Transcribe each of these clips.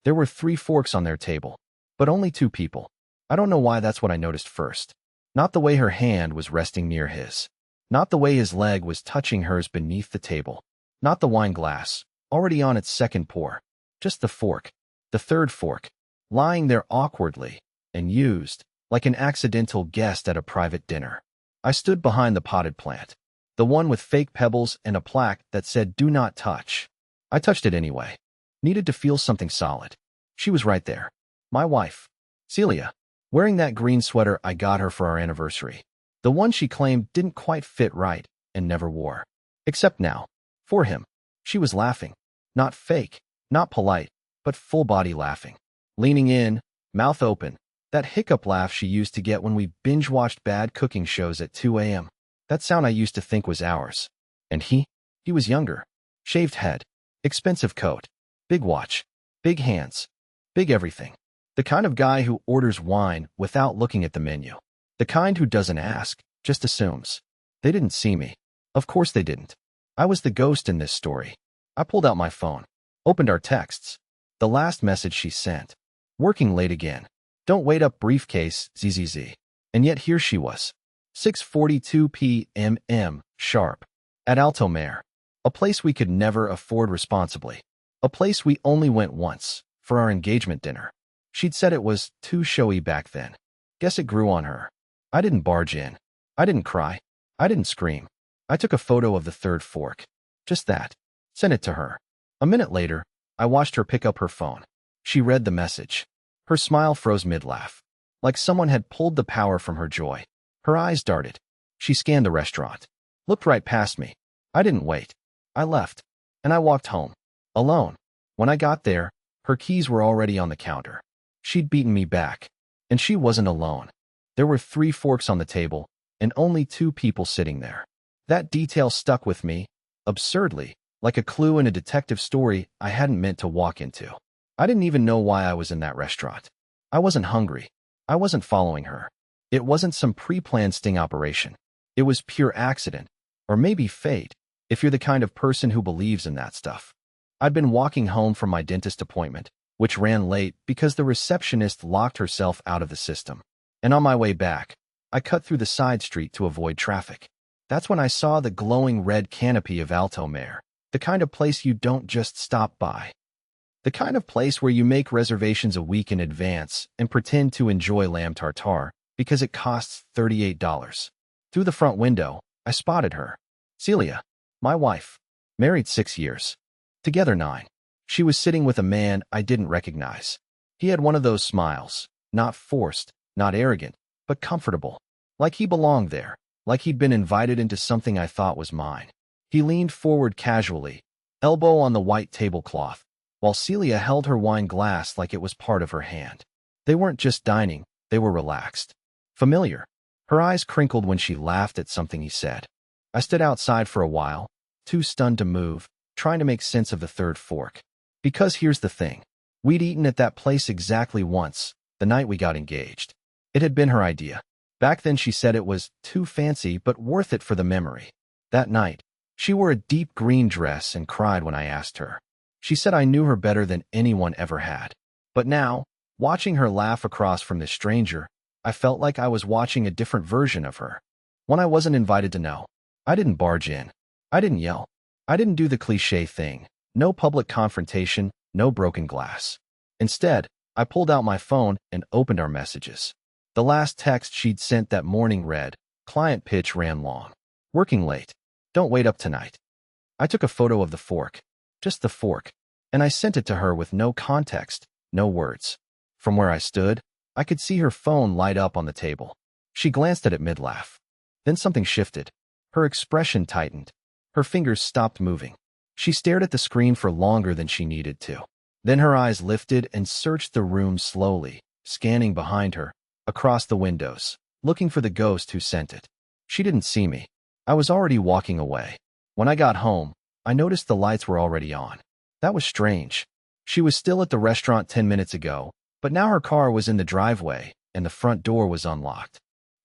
There were 3 forks on their table, but only 2 people. I don't know why that's what I noticed first. Not the way her hand was resting near his. Not the way his leg was touching hers beneath the table. Not the wine glass, already on its second pour. Just the fork, the third fork, lying there awkwardly and used, like an accidental guest at a private dinner. I stood behind the potted plant, the one with fake pebbles and a plaque that said, "Do not touch." I touched it anyway. Needed to feel something solid. She was right there. My wife, Celia, wearing that green sweater I got her for our anniversary. The one she claimed didn't quite fit right and never wore. Except now. For him. She was laughing. Not fake, not polite, but full-body laughing. Leaning in, mouth open. That hiccup laugh she used to get when we binge-watched bad cooking shows at 2 a.m. That sound I used to think was ours. And he was younger. Shaved head. Expensive coat. Big watch. Big hands. Big everything. The kind of guy who orders wine without looking at the menu. The kind who doesn't ask, just assumes. They didn't see me. Of course they didn't. I was the ghost in this story. I pulled out my phone. Opened our texts. The last message she sent. Working late again. Don't wait up briefcase, ZZZ. And yet here she was. 6:42 p.m. sharp. At Altoare. A place we could never afford responsibly. A place we only went once, for our engagement dinner. She'd said it was too showy back then. Guess it grew on her. I didn't barge in. I didn't cry. I didn't scream. I took a photo of the third fork. Just that. Sent it to her. A minute later, I watched her pick up her phone. She read the message. Her smile froze mid-laugh. Like someone had pulled the power from her joy. Her eyes darted. She scanned the restaurant. Looked right past me. I didn't wait. I left. And I walked home. Alone. When I got there, her keys were already on the counter. She'd beaten me back. And she wasn't alone. There were 3 forks on the table, and only 2 people sitting there. That detail stuck with me, absurdly, like a clue in a detective story I hadn't meant to walk into. I didn't even know why I was in that restaurant. I wasn't hungry. I wasn't following her. It wasn't some pre-planned sting operation. It was pure accident, or maybe fate, if you're the kind of person who believes in that stuff. I'd been walking home from my dentist appointment, which ran late because the receptionist locked herself out of the system. And on my way back, I cut through the side street to avoid traffic. That's when I saw the glowing red canopy of Altoare, the kind of place you don't just stop by. The kind of place where you make reservations a week in advance and pretend to enjoy lamb tartare because it costs $38. Through the front window, I spotted her. Celia, my wife. Married 6 years. Together 9. She was sitting with a man I didn't recognize. He had one of those smiles, not forced, not arrogant, but comfortable. Like he belonged there, like he'd been invited into something I thought was mine. He leaned forward casually, elbow on the white tablecloth, while Celia held her wine glass like it was part of her hand. They weren't just dining, they were relaxed. Familiar. Her eyes crinkled when she laughed at something he said. I stood outside for a while, too stunned to move, trying to make sense of the third fork. Because here's the thing. We'd eaten at that place exactly once, the night we got engaged. It had been her idea. Back then she said it was too fancy but worth it for the memory. That night, she wore a deep green dress and cried when I asked her. She said I knew her better than anyone ever had. But now, watching her laugh across from this stranger, I felt like I was watching a different version of her. One I wasn't invited to know. I didn't barge in. I didn't yell. I didn't do the cliché thing. No public confrontation, no broken glass. Instead, I pulled out my phone and opened our messages. The last text she'd sent that morning read, "Client pitch ran long. Working late. Don't wait up tonight." I took a photo of the fork. Just the fork. And I sent it to her with no context, no words. From where I stood, I could see her phone light up on the table. She glanced at it mid-laugh. Then something shifted. Her expression tightened. Her fingers stopped moving. She stared at the screen for longer than she needed to. Then her eyes lifted and searched the room slowly, scanning behind her, across the windows, looking for the ghost who sent it. She didn't see me. I was already walking away. When I got home, I noticed the lights were already on. That was strange. She was still at the restaurant 10 minutes ago, but now her car was in the driveway and the front door was unlocked.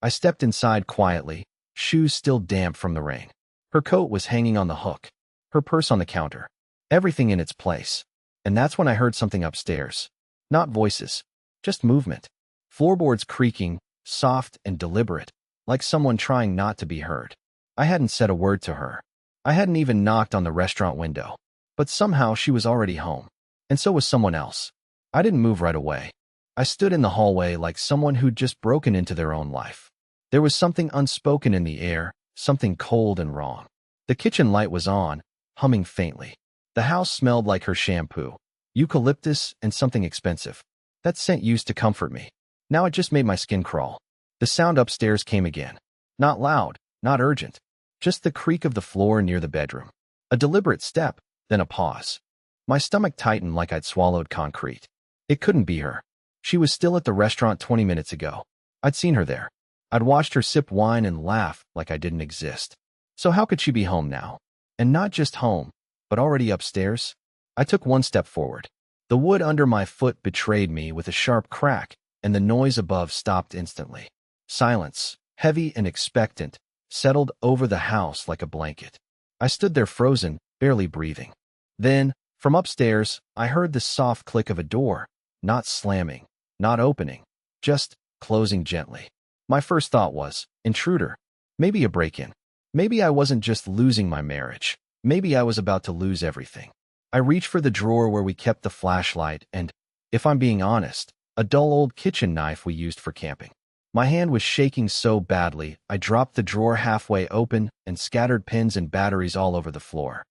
I stepped inside quietly, shoes still damp from the rain. Her coat was hanging on the hook, her purse on the counter, everything in its place. And that's when I heard something upstairs. Not voices, just movement. Floorboards creaking, soft and deliberate, like someone trying not to be heard. I hadn't said a word to her. I hadn't even knocked on the restaurant window. But somehow she was already home. And so was someone else. I didn't move right away. I stood in the hallway like someone who'd just broken into their own life. There was something unspoken in the air, something cold and wrong. The kitchen light was on, humming faintly. The house smelled like her shampoo, eucalyptus and something expensive. That scent used to comfort me. Now it just made my skin crawl. The sound upstairs came again. Not loud, not urgent. Just the creak of the floor near the bedroom. A deliberate step, then a pause. My stomach tightened like I'd swallowed concrete. It couldn't be her. She was still at the restaurant 20 minutes ago. I'd seen her there. I'd watched her sip wine and laugh like I didn't exist. So how could she be home now? And not just home, but already upstairs? I took one step forward. The wood under my foot betrayed me with a sharp crack, and the noise above stopped instantly. Silence, heavy and expectant, settled over the house like a blanket. I stood there frozen, barely breathing. Then, from upstairs, I heard the soft click of a door, not slamming, not opening, just closing gently. My first thought was, intruder. Maybe a break-in. Maybe I wasn't just losing my marriage. Maybe I was about to lose everything. I reached for the drawer where we kept the flashlight and, if I'm being honest, a dull old kitchen knife we used for camping. My hand was shaking so badly, I dropped the drawer halfway open and scattered pins and batteries all over the floor.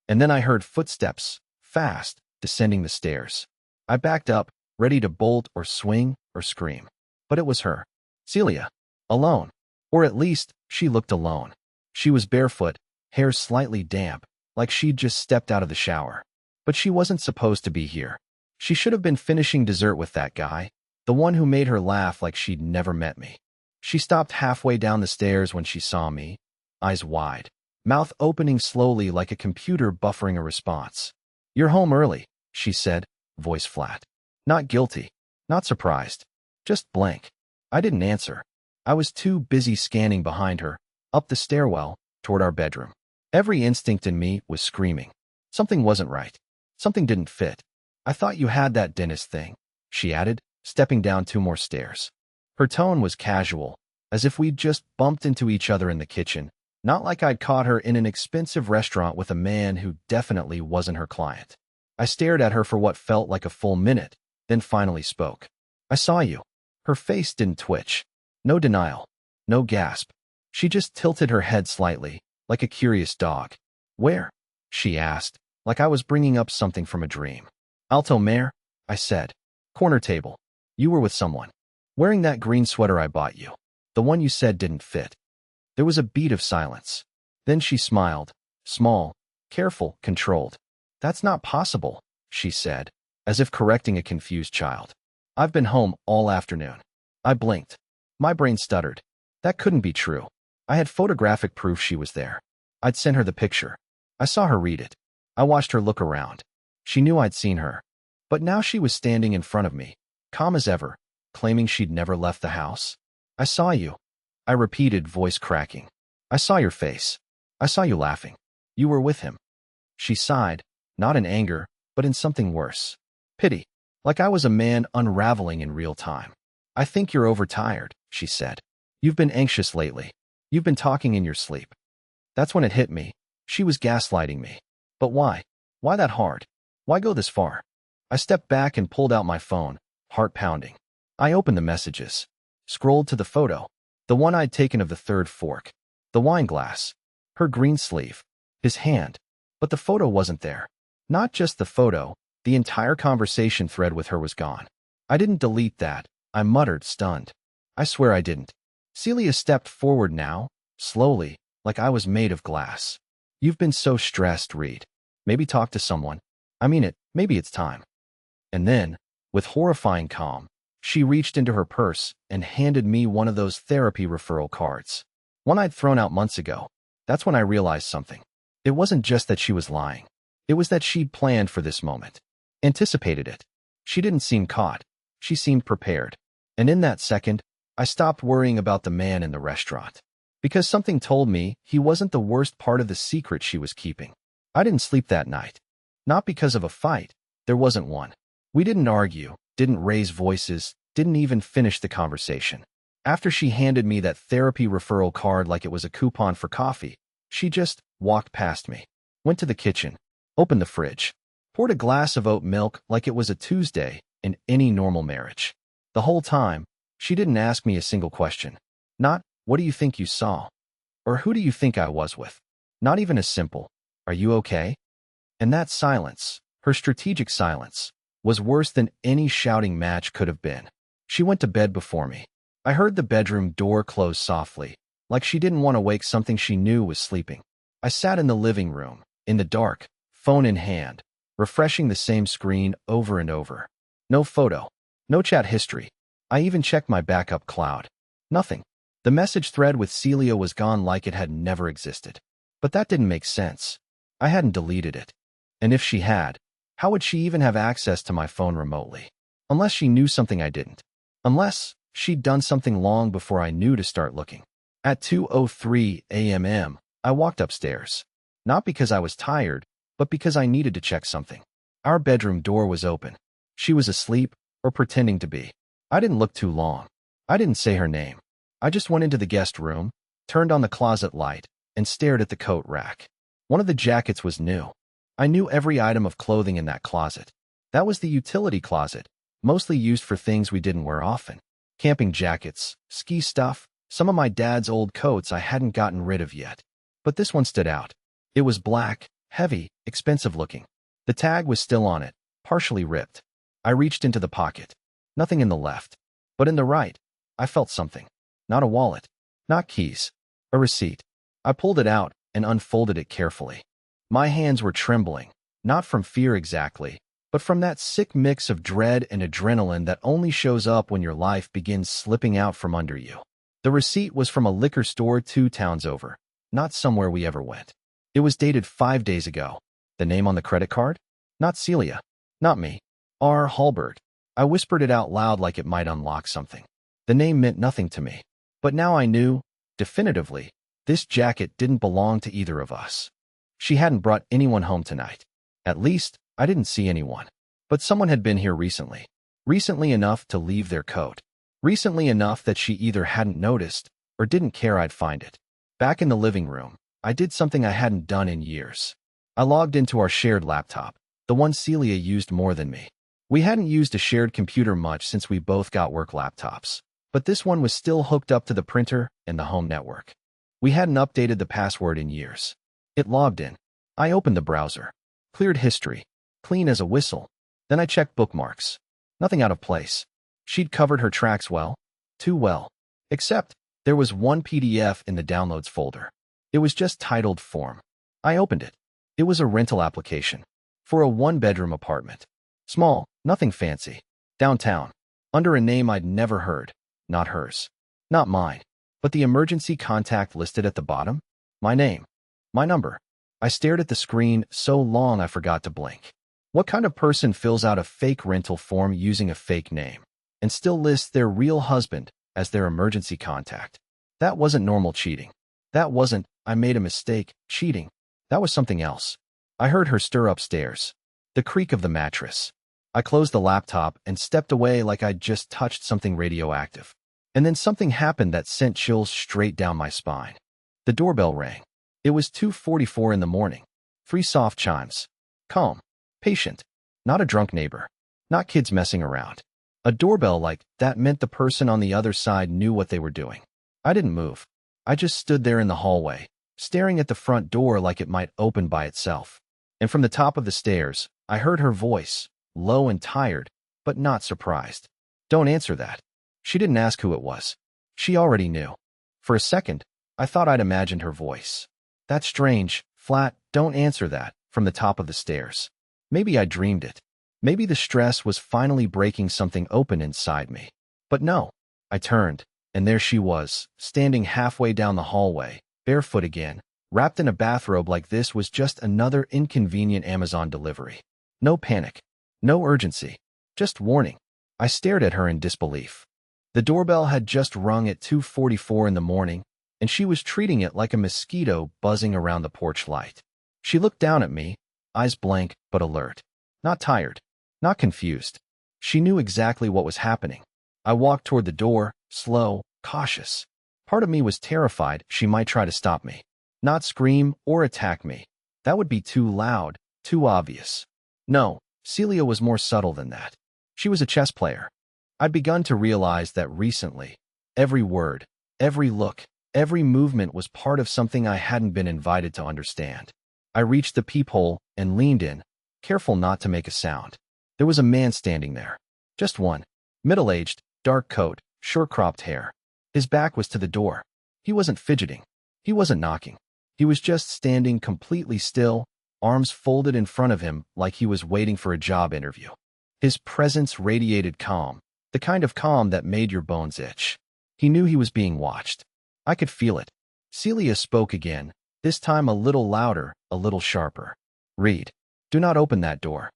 And then I heard footsteps, fast, descending the stairs. I backed up, ready to bolt or swing or scream. But it was her. Celia. Alone. Or at least, she looked alone. She was barefoot, hair slightly damp, like she'd just stepped out of the shower. But she wasn't supposed to be here. She should have been finishing dessert with that guy, the one who made her laugh like she'd never met me. She stopped halfway down the stairs when she saw me, eyes wide, mouth opening slowly like a computer buffering a response. "You're home early," she said, voice flat. Not guilty, not surprised, just blank. I didn't answer. I was too busy scanning behind her, up the stairwell, toward our bedroom. Every instinct in me was screaming. Something wasn't right. Something didn't fit. "I thought you had that dentist thing," she added, stepping down 2 more stairs. Her tone was casual, as if we'd just bumped into each other in the kitchen, not like I'd caught her in an expensive restaurant with a man who definitely wasn't her client. I stared at her for what felt like a full minute, then finally spoke. "I saw you." Her face didn't twitch. No denial. No gasp. She just tilted her head slightly, like a curious dog. "Where?" she asked, like I was bringing up something from a dream. "Altoare," I said. "Corner table. You were with someone. Wearing that green sweater I bought you. The one you said didn't fit." There was a beat of silence. Then she smiled. Small, careful, controlled. "That's not possible," she said, as if correcting a confused child. "I've been home all afternoon." I blinked. My brain stuttered. That couldn't be true. I had photographic proof she was there. I'd sent her the picture. I saw her read it. I watched her look around. She knew I'd seen her. But now she was standing in front of me, calm as ever, claiming she'd never left the house. "I saw you," I repeated, voice cracking. "I saw your face. I saw you laughing. You were with him." She sighed, not in anger, but in something worse. Pity. Like I was a man unraveling in real time. "I think you're overtired," she said. "You've been anxious lately. You've been talking in your sleep." That's when it hit me. She was gaslighting me. But why? Why that hard? Why go this far? I stepped back and pulled out my phone, heart pounding. I opened the messages. Scrolled to the photo. The one I'd taken of the third fork. The wine glass. Her green sleeve. His hand. But the photo wasn't there. Not just the photo. The entire conversation thread with her was gone. I didn't delete that. I muttered, stunned. I swear I didn't. Celia stepped forward now, slowly, like I was made of glass. "You've been so stressed, Reed. Maybe talk to someone. I mean it, maybe it's time." And then, with horrifying calm, she reached into her purse and handed me one of those therapy referral cards. One I'd thrown out months ago. That's when I realized something. It wasn't just that she was lying. It was that she'd planned for this moment. Anticipated it. She didn't seem caught. She seemed prepared. And in that second, I stopped worrying about the man in the restaurant. Because something told me he wasn't the worst part of the secret she was keeping. I didn't sleep that night. Not because of a fight, There wasn't one. We didn't argue, didn't raise voices, didn't even finish the conversation. After she handed me that therapy referral card like it was a coupon for coffee, she just walked past me, went to the kitchen, opened the fridge, poured a glass of oat milk like it was a Tuesday in any normal marriage. The whole time, she didn't ask me a single question. Not, what do you think you saw? Or who do you think I was with? Not even a simple, are you okay? And that silence, her strategic silence, was worse than any shouting match could have been. She went to bed before me. I heard the bedroom door close softly, like she didn't want to wake something she knew was sleeping. I sat in the living room, in the dark, phone in hand, refreshing the same screen over and over. No photo, no chat history. I even checked my backup cloud. Nothing. The message thread with Celia was gone like it had never existed. But that didn't make sense. I hadn't deleted it. And if she had, how would she even have access to my phone remotely? Unless she knew something I didn't. Unless she'd done something long before I knew to start looking. At 2:03 a.m., I walked upstairs. Not because I was tired, but because I needed to check something. Our bedroom door was open. She was asleep, or pretending to be. I didn't look too long. I didn't say her name. I just went into the guest room, turned on the closet light, and stared at the coat rack. One of the jackets was new. I knew every item of clothing in that closet. That was the utility closet, mostly used for things we didn't wear often. Camping jackets, ski stuff, some of my dad's old coats I hadn't gotten rid of yet. But this one stood out. It was black, heavy, expensive looking. The tag was still on it, partially ripped. I reached into the pocket. Nothing in the left. But in the right, I felt something. Not a wallet. Not keys. A receipt. I pulled it out and unfolded it carefully. My hands were trembling, not from fear exactly, but from that sick mix of dread and adrenaline that only shows up when your life begins slipping out from under you. The receipt was from a liquor store 2 towns over, not somewhere we ever went. It was dated 5 days ago. The name on the credit card? Not Celia. Not me. R. Hallberg. I whispered it out loud like it might unlock something. The name meant nothing to me. But now I knew, definitively, this jacket didn't belong to either of us. She hadn't brought anyone home tonight. At least, I didn't see anyone. But someone had been here recently. Recently enough to leave their coat. Recently enough that she either hadn't noticed or didn't care I'd find it. Back in the living room, I did something I hadn't done in years. I logged into our shared laptop, the one Celia used more than me. We hadn't used a shared computer much since we both got work laptops, but this one was still hooked up to the printer and the home network. We hadn't updated the password in years. It logged in. I opened the browser. Cleared history. Clean as a whistle. Then I checked bookmarks. Nothing out of place. She'd covered her tracks well. Too well. Except, there was one PDF in the downloads folder. It was just titled Form. I opened it. It was a rental application. For a 1-bedroom apartment. Small, nothing fancy. Downtown. Under a name I'd never heard. Not hers. Not mine. But the emergency contact listed at the bottom? My name. My number. I stared at the screen so long I forgot to blink. What kind of person fills out a fake rental form using a fake name and still lists their real husband as their emergency contact? That wasn't normal cheating. That wasn't, I made a mistake, cheating. That was something else. I heard her stir upstairs. The creak of the mattress. I closed the laptop and stepped away like I'd just touched something radioactive. And then something happened that sent chills straight down my spine. The doorbell rang. It was 2:44 in the morning. 3 soft chimes. Calm. Patient. Not a drunk neighbor. Not kids messing around. A doorbell like that meant the person on the other side knew what they were doing. I didn't move. I just stood there in the hallway, staring at the front door like it might open by itself. And from the top of the stairs, I heard her voice, low and tired, but not surprised. Don't answer that. She didn't ask who it was. She already knew. For a second, I thought I'd imagined her voice. That's strange, flat, don't answer that, from the top of the stairs. Maybe I dreamed it. Maybe the stress was finally breaking something open inside me. But no. I turned, and there she was, standing halfway down the hallway, barefoot again, wrapped in a bathrobe like this was just another inconvenient Amazon delivery. No panic. No urgency. Just warning. I stared at her in disbelief. The doorbell had just rung at 2:44 in the morning, and she was treating it like a mosquito buzzing around the porch light. She looked down at me, eyes blank but alert. Not tired. Not confused. She knew exactly what was happening. I walked toward the door, slow, cautious. Part of me was terrified she might try to stop me. Not scream or attack me. That would be too loud, too obvious. No, Celia was more subtle than that. She was a chess player. I'd begun to realize that recently. Every word, every look, every movement was part of something I hadn't been invited to understand. I reached the peephole and leaned in, careful not to make a sound. There was a man standing there. Just one. Middle-aged, dark coat, short-cropped hair. His back was to the door. He wasn't fidgeting. He wasn't knocking. He was just standing completely still, arms folded in front of him like he was waiting for a job interview. His presence radiated calm, the kind of calm that made your bones itch. He knew he was being watched. I could feel it. Celia spoke again, this time a little louder, a little sharper. "Reed, do not open that door."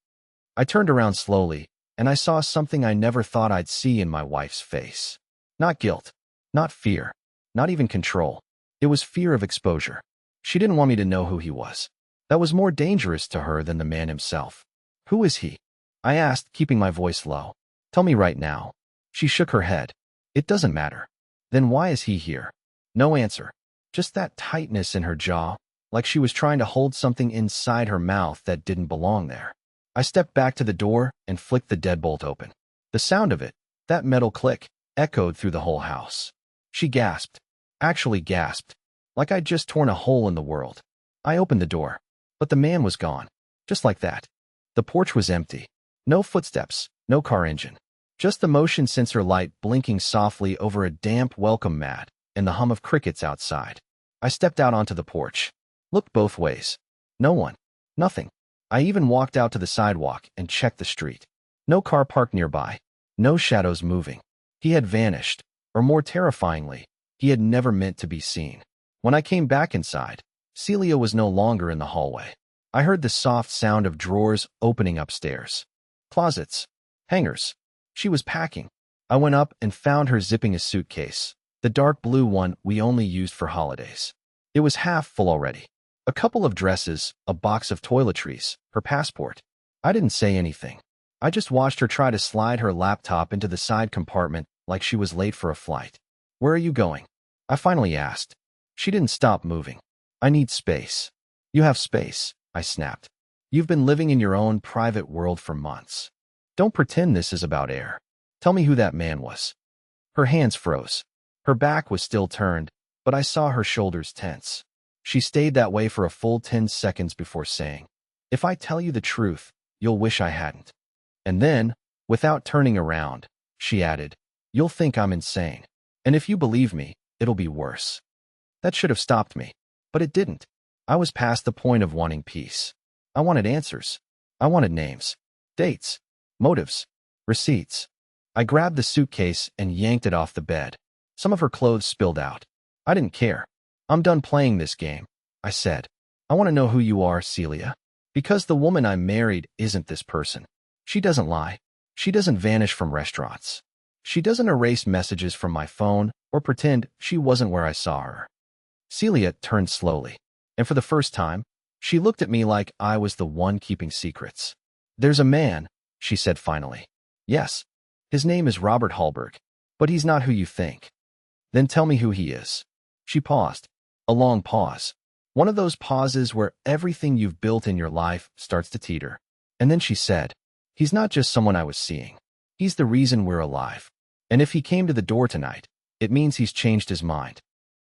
I turned around slowly, and I saw something I never thought I'd see in my wife's face. Not guilt, not fear, not even control. It was fear of exposure. She didn't want me to know who he was. That was more dangerous to her than the man himself. "Who is he?" I asked, keeping my voice low. "Tell me right now." She shook her head. "It doesn't matter." "Then why is he here?" No answer. Just that tightness in her jaw, like she was trying to hold something inside her mouth that didn't belong there. I stepped back to the door and flicked the deadbolt open. The sound of it, that metal click, echoed through the whole house. She gasped. Actually gasped. Like I'd just torn a hole in the world. I opened the door. But the man was gone. Just like that. The porch was empty. No footsteps, no car engine. Just the motion sensor light blinking softly over a damp welcome mat and the hum of crickets outside. I stepped out onto the porch. Looked both ways. No one. Nothing. I even walked out to the sidewalk and checked the street. No car parked nearby. No shadows moving. He had vanished. Or more terrifyingly, he had never meant to be seen. When I came back inside, Celia was no longer in the hallway. I heard the soft sound of drawers opening upstairs. Closets. Hangers. She was packing. I went up and found her zipping a suitcase. The dark blue one we only used for holidays. It was half full already. A couple of dresses, a box of toiletries, her passport. I didn't say anything. I just watched her try to slide her laptop into the side compartment like she was late for a flight. "Where are you going?" I finally asked. She didn't stop moving. "I need space." "You have space," I snapped. "You've been living in your own private world for months. Don't pretend this is about air. Tell me who that man was." Her hands froze. Her back was still turned, but I saw her shoulders tense. She stayed that way for a full 10 seconds before saying, "If I tell you the truth, you'll wish I hadn't." And then, without turning around, she added, "You'll think I'm insane. And if you believe me, it'll be worse." That should have stopped me, but it didn't. I was past the point of wanting peace. I wanted answers. I wanted names, dates, motives, receipts. I grabbed the suitcase and yanked it off the bed. Some of her clothes spilled out. I didn't care. "I'm done playing this game," I said. "I want to know who you are, Celia. Because the woman I married isn't this person. She doesn't lie. She doesn't vanish from restaurants. She doesn't erase messages from my phone or pretend she wasn't where I saw her." Celia turned slowly, and for the first time, she looked at me like I was the one keeping secrets. "There's a man," she said finally. "Yes. His name is Robert Hallberg, but he's not who you think." "Then tell me who he is." She paused. A long pause. One of those pauses where everything you've built in your life starts to teeter. And then she said, "He's not just someone I was seeing. He's the reason we're alive. And if he came to the door tonight, it means he's changed his mind."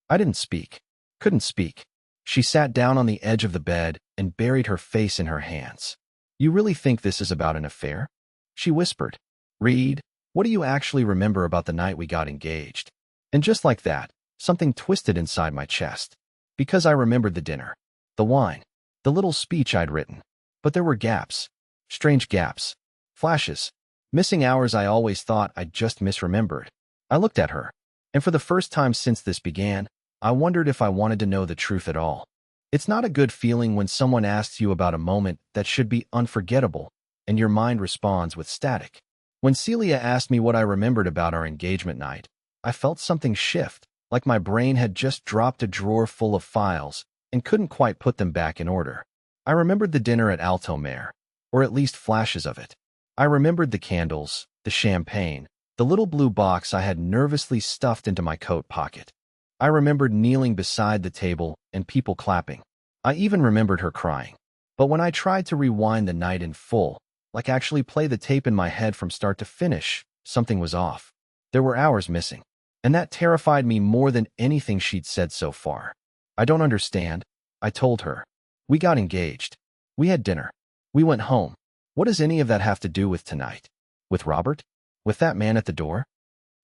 I didn't speak. Couldn't speak. She sat down on the edge of the bed and buried her face in her hands. "You really think this is about an affair?" She whispered. "Reed, what do you actually remember about the night we got engaged?" And just like that, something twisted inside my chest. Because I remembered the dinner, the wine, the little speech I'd written. But there were gaps. Strange gaps. Flashes. Missing hours I always thought I'd just misremembered. I looked at her, and for the first time since this began, I wondered if I wanted to know the truth at all. It's not a good feeling when someone asks you about a moment that should be unforgettable, and your mind responds with static. When Celia asked me what I remembered about our engagement night, I felt something shift, like my brain had just dropped a drawer full of files and couldn't quite put them back in order. I remembered the dinner at Altoare, or at least flashes of it. I remembered the candles, the champagne, the little blue box I had nervously stuffed into my coat pocket. I remembered kneeling beside the table and people clapping. I even remembered her crying. But when I tried to rewind the night in full, like actually play the tape in my head from start to finish, something was off. There were hours missing. And that terrified me more than anything she'd said so far. I don't understand, I told her. We got engaged. We had dinner. We went home. What does any of that have to do with tonight? With Robert? With that man at the door?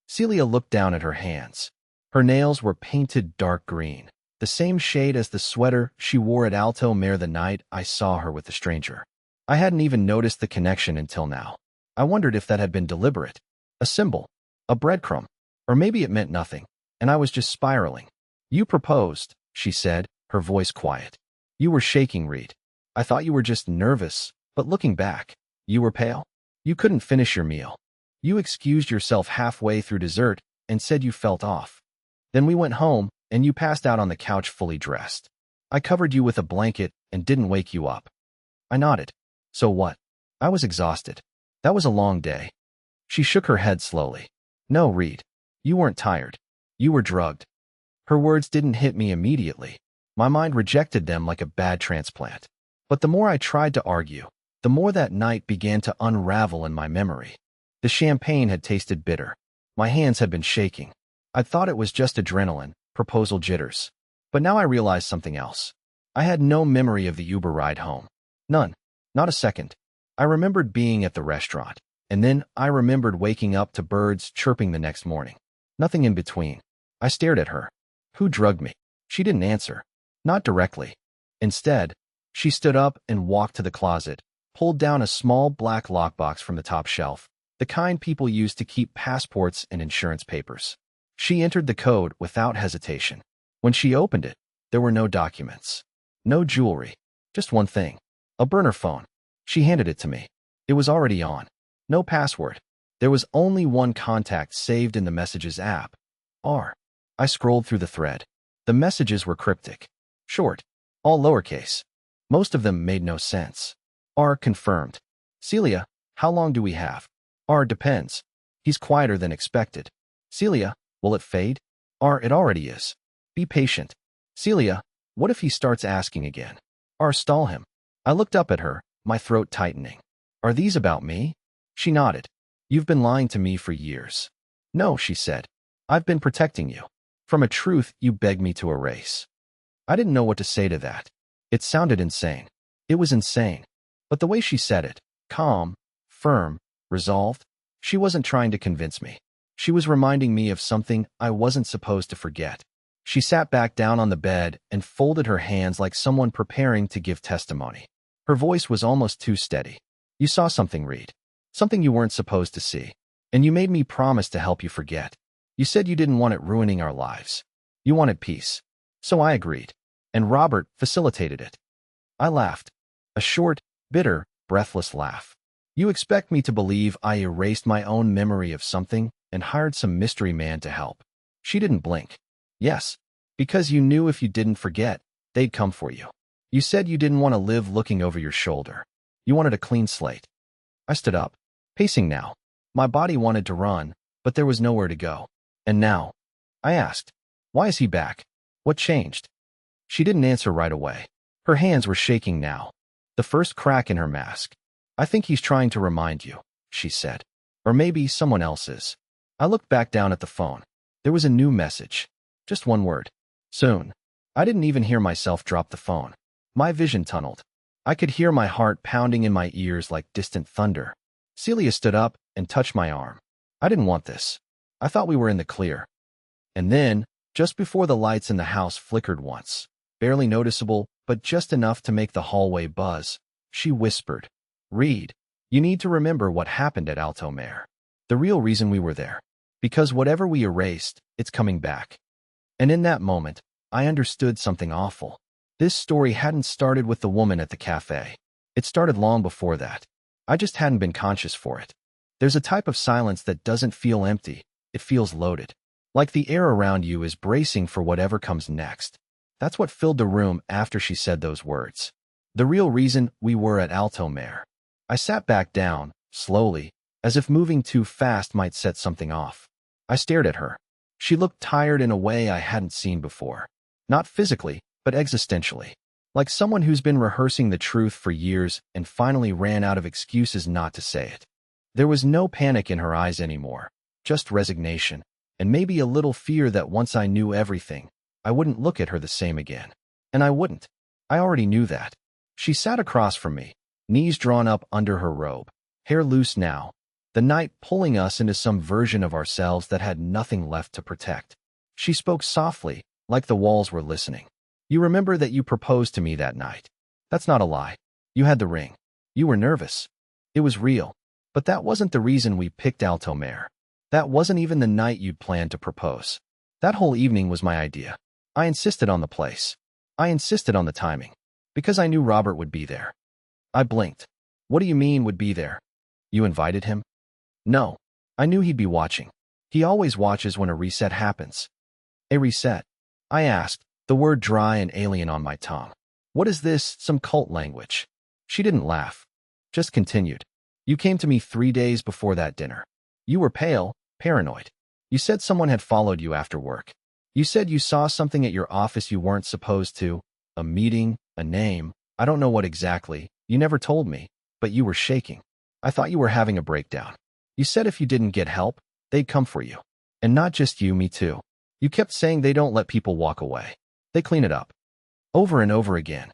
Celia looked down at her hands. Her nails were painted dark green, the same shade as the sweater she wore at Altoare the night I saw her with the stranger. I hadn't even noticed the connection until now. I wondered if that had been deliberate. A symbol. A breadcrumb. Or maybe it meant nothing, and I was just spiraling. You proposed, she said, her voice quiet. You were shaking, Reed. I thought you were just nervous, but looking back, you were pale. You couldn't finish your meal. You excused yourself halfway through dessert and said you felt off. Then we went home, and you passed out on the couch fully dressed. I covered you with a blanket and didn't wake you up. I nodded. So what? I was exhausted. That was a long day. She shook her head slowly. No, Reed. You weren't tired. You were drugged. Her words didn't hit me immediately. My mind rejected them like a bad transplant. But the more I tried to argue, the more that night began to unravel in my memory. The champagne had tasted bitter. My hands had been shaking. I thought it was just adrenaline, proposal jitters. But now I realized something else. I had no memory of the Uber ride home. None. Not a second. I remembered being at the restaurant, and then I remembered waking up to birds chirping the next morning. Nothing in between. I stared at her. Who drugged me? She didn't answer. Not directly. Instead, she stood up and walked to the closet, pulled down a small black lockbox from the top shelf, the kind people use to keep passports and insurance papers. She entered the code without hesitation. When she opened it, there were no documents. No jewelry. Just one thing. A burner phone. She handed it to me. It was already on. No password. There was only one contact saved in the Messages app. R. I scrolled through the thread. The messages were cryptic. Short. All lowercase. Most of them made no sense. R confirmed. Celia, how long do we have? R depends. He's quieter than expected. Celia, will it fade? R it already is. Be patient. Celia, what if he starts asking again? R stall him. I looked up at her, my throat tightening. Are these about me? She nodded. You've been lying to me for years. No, she said. I've been protecting you. From a truth you begged me to erase. I didn't know what to say to that. It sounded insane. It was insane. But the way she said it, calm, firm, resolved, she wasn't trying to convince me. She was reminding me of something I wasn't supposed to forget. She sat back down on the bed and folded her hands like someone preparing to give testimony. Her voice was almost too steady. You saw something, Reed. Something you weren't supposed to see. And you made me promise to help you forget. You said you didn't want it ruining our lives. You wanted peace. So I agreed. And Robert facilitated it. I laughed. A short, bitter, breathless laugh. You expect me to believe I erased my own memory of something and hired some mystery man to help. She didn't blink. Yes, because you knew if you didn't forget, they'd come for you. You said you didn't want to live looking over your shoulder. You wanted a clean slate. I stood up, pacing now. My body wanted to run, but there was nowhere to go. And now, I asked, why is he back? What changed? She didn't answer right away. Her hands were shaking now. The first crack in her mask. I think he's trying to remind you, she said. Or maybe someone else is. I looked back down at the phone. There was a new message. Just one word. Soon. I didn't even hear myself drop the phone. My vision tunneled. I could hear my heart pounding in my ears like distant thunder. Celia stood up and touched my arm. I didn't want this. I thought we were in the clear. And then, just before the lights in the house flickered once, barely noticeable, but just enough to make the hallway buzz, she whispered, Reed, you need to remember what happened at Altoare. The real reason we were there. Because whatever we erased, it's coming back. And in that moment, I understood something awful. This story hadn't started with the woman at the cafe. It started long before that. I just hadn't been conscious for it. There's a type of silence that doesn't feel empty. It feels loaded. Like the air around you is bracing for whatever comes next. That's what filled the room after she said those words. The real reason we were at Altoare. I sat back down, slowly, as if moving too fast might set something off. I stared at her. She looked tired in a way I hadn't seen before. Not physically, but existentially. Like someone who's been rehearsing the truth for years and finally ran out of excuses not to say it. There was no panic in her eyes anymore, just resignation, and maybe a little fear that once I knew everything, I wouldn't look at her the same again. And I wouldn't. I already knew that. She sat across from me, knees drawn up under her robe, hair loose now, the night pulling us into some version of ourselves that had nothing left to protect. She spoke softly, like the walls were listening. You remember that you proposed to me that night. That's not a lie. You had the ring. You were nervous. It was real. But that wasn't the reason we picked Altoare. That wasn't even the night you'd planned to propose. That whole evening was my idea. I insisted on the place. I insisted on the timing. Because I knew Robert would be there. I blinked. What do you mean would be there? You invited him? No. I knew he'd be watching. He always watches when a reset happens. A reset? I asked, the word dry and alien on my tongue. What is this, some cult language? She didn't laugh. Just continued. You came to me 3 days before that dinner. You were pale, paranoid. You said someone had followed you after work. You said you saw something at your office you weren't supposed to. A meeting, a name. I don't know what exactly. You never told me, but you were shaking. I thought you were having a breakdown. You said if you didn't get help, they'd come for you. And not just you, me too. You kept saying they don't let people walk away. They clean it up. Over and over again.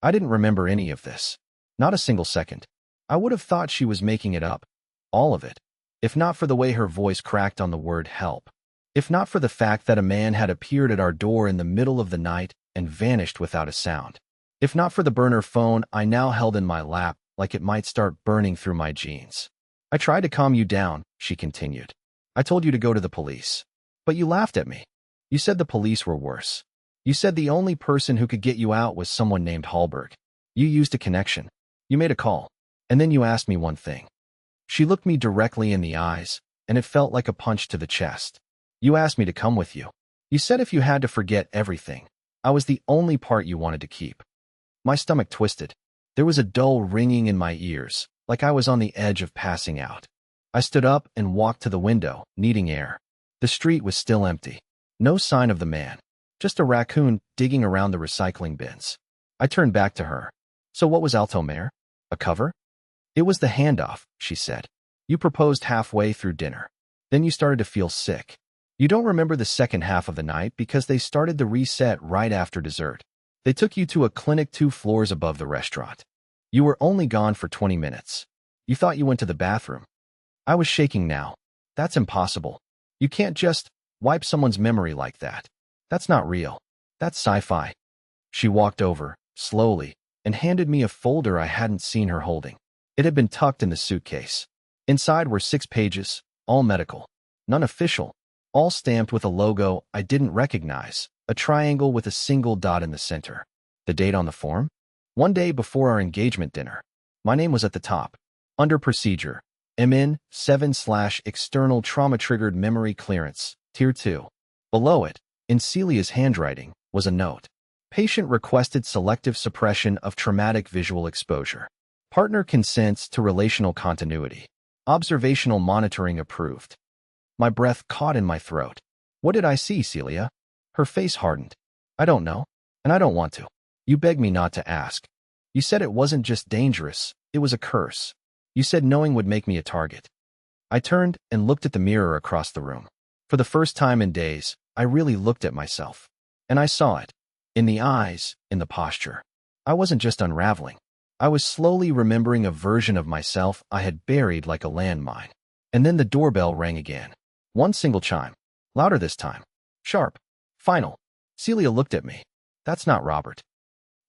I didn't remember any of this. Not a single second. I would have thought she was making it up. All of it. If not for the way her voice cracked on the word help. If not for the fact that a man had appeared at our door in the middle of the night and vanished without a sound. If not for the burner phone I now held in my lap like it might start burning through my jeans. I tried to calm you down, she continued. I told you to go to the police. But you laughed at me. You said the police were worse. You said the only person who could get you out was someone named Hallberg. You used a connection. You made a call. And then you asked me one thing. She looked me directly in the eyes, and it felt like a punch to the chest. You asked me to come with you. You said if you had to forget everything, I was the only part you wanted to keep. My stomach twisted. There was a dull ringing in my ears, like I was on the edge of passing out. I stood up and walked to the window, needing air. The street was still empty. No sign of the man. Just a raccoon digging around the recycling bins. I turned back to her. So what was Altoare? A cover? It was the handoff, she said. You proposed halfway through dinner. Then you started to feel sick. You don't remember the second half of the night because they started the reset right after dessert. They took you to a clinic 2 floors above the restaurant. You were only gone for 20 minutes. You thought you went to the bathroom. I was shaking now. That's impossible. You can't just wipe someone's memory like that. That's not real. That's sci-fi. She walked over, slowly, and handed me a folder I hadn't seen her holding. It had been tucked in the suitcase. Inside were 6 pages, all medical. None official. All stamped with a logo I didn't recognize, a triangle with a single dot in the center. The date on the form? One day before our engagement dinner. My name was at the top. Under procedure. MN 7/external trauma-triggered memory clearance, Tier 2. Below it, in Celia's handwriting, was a note. Patient requested selective suppression of traumatic visual exposure. Partner consents to relational continuity. Observational monitoring approved. My breath caught in my throat. What did I see, Celia? Her face hardened. I don't know, and I don't want to. You begged me not to ask. You said it wasn't just dangerous, it was a curse. You said knowing would make me a target. I turned and looked at the mirror across the room. For the first time in days, I really looked at myself. And I saw it. In the eyes, in the posture. I wasn't just unraveling. I was slowly remembering a version of myself I had buried like a landmine. And then the doorbell rang again. One single chime. Louder this time. Sharp. Final. Celia looked at me. That's not Robert.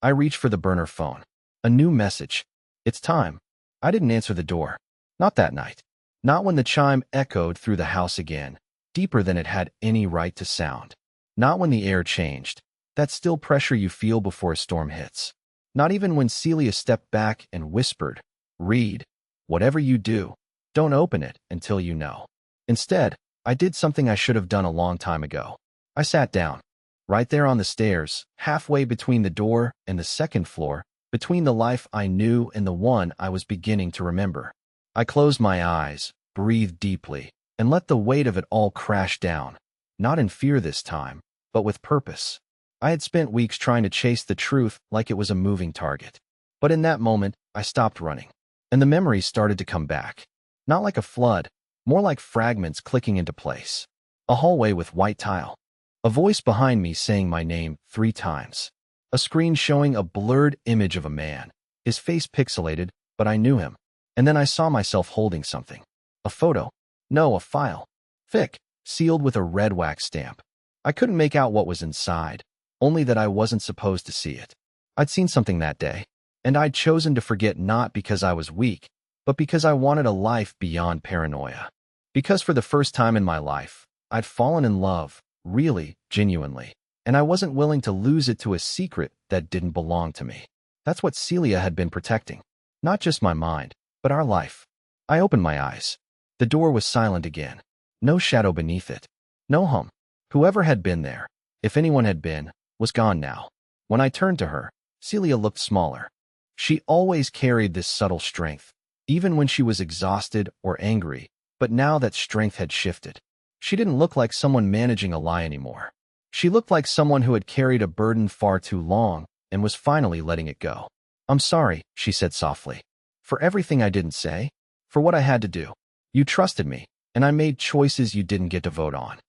I reached for the burner phone. A new message. It's time. I didn't answer the door. Not that night. Not when the chime echoed through the house again, deeper than it had any right to sound. Not when the air changed. That still pressure you feel before a storm hits. Not even when Celia stepped back and whispered, "Read. Whatever you do, don't open it until you know." Instead, I did something I should have done a long time ago. I sat down. Right there on the stairs, halfway between the door and the second floor, between the life I knew and the one I was beginning to remember. I closed my eyes, breathed deeply, and let the weight of it all crash down. Not in fear this time, but with purpose. I had spent weeks trying to chase the truth like it was a moving target. But in that moment, I stopped running. And the memories started to come back. Not like a flood, more like fragments clicking into place. A hallway with white tile. A voice behind me saying my name 3 times. A screen showing a blurred image of a man. His face pixelated, but I knew him. And then I saw myself holding something. A photo. No, a file. Thick, sealed with a red wax stamp. I couldn't make out what was inside, only that I wasn't supposed to see it. I'd seen something that day, and I'd chosen to forget not because I was weak, but because I wanted a life beyond paranoia. Because for the first time in my life, I'd fallen in love, really, genuinely, and I wasn't willing to lose it to a secret that didn't belong to me. That's what Celia had been protecting. Not just my mind, but our life. I opened my eyes. The door was silent again. No shadow beneath it. No hum. Whoever had been there, if anyone had been, was gone now. When I turned to her, Celia looked smaller. She always carried this subtle strength, even when she was exhausted or angry, but now that strength had shifted. She didn't look like someone managing a lie anymore. She looked like someone who had carried a burden far too long and was finally letting it go. "I'm sorry," she said softly. "For everything I didn't say, for what I had to do. You trusted me, and I made choices you didn't get to vote on."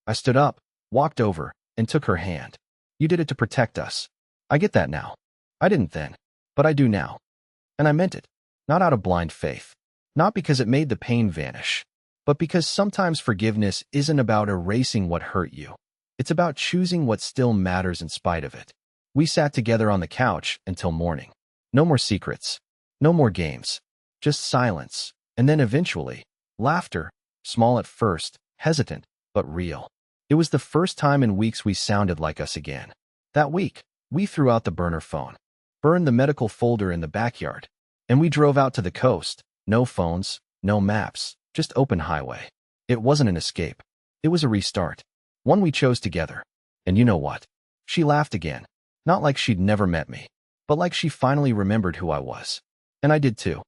I stood up, walked over, and took her hand. "You did it to protect us. I get that now. I didn't then, but I do now." And I meant it, not out of blind faith, not because it made the pain vanish, but because sometimes forgiveness isn't about erasing what hurt you. It's about choosing what still matters in spite of it. We sat together on the couch until morning. No more secrets, no more games, just silence, and then eventually, laughter, small at first, hesitant, but real. It was the first time in weeks we sounded like us again. That week, we threw out the burner phone, burned the medical folder in the backyard, and we drove out to the coast. No phones, no maps, just open highway. It wasn't an escape. It was a restart. One we chose together. And you know what? She laughed again. Not like she'd never met me, but like she finally remembered who I was. And I did too.